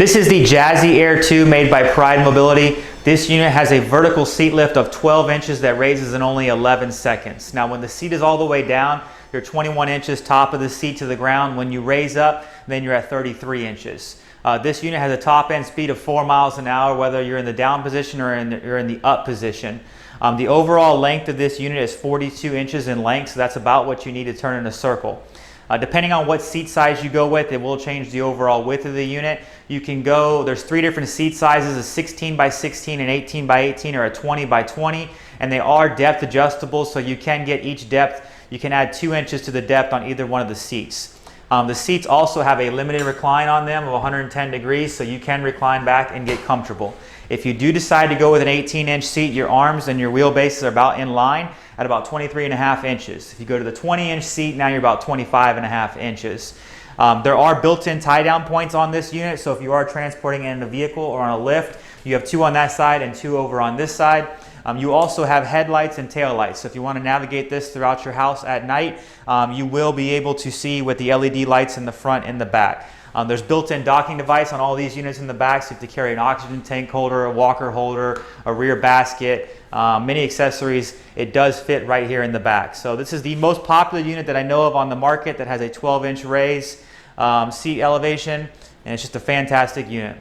This is the Jazzy Air 2 made by Pride Mobility. This unit has a vertical seat lift of 12 inches that raises in only 11 seconds. Now when the seat is all the way down, you're 21 inches top of the seat to the ground. When you raise up, then you're at 33 inches. This unit has a top end speed of 4 miles an hour, whether you're in the down position or you're in the up position. The overall length of this unit is 42 inches in length, so that's about what you need to turn in a circle. Depending on what seat size you go with, it will change the overall width of the unit. You can go, there's 3 different seat sizes, a 16 by 16, an 18 by 18, or a 20 by 20, and they are depth adjustable, so you can get each depth. You can add 2 inches to the depth on either one of the seats. The seats also have a limited recline on them of 110 degrees, so you can recline back and get comfortable. If you do decide to go with an 18-inch seat, your arms and your wheelbases are about in line at about 23.5 inches. If you go to the 20-inch seat, now you're about 25.5 inches. There are built-in tie-down points on this unit, so if you are transporting in a vehicle or on a lift, you have 2 on that side and 2 over on this side. You also have headlights and tail lights, so if you want to navigate this throughout your house at night, you will be able to see with the LED lights in the front and the back. There's built-in docking device on all these units in the back, so you have to carry an oxygen tank holder, a walker holder, a rear basket, many accessories. It does fit right here in the back. So this is the most popular unit that I know of on the market that has a 12-inch raise seat elevation, and it's just a fantastic unit.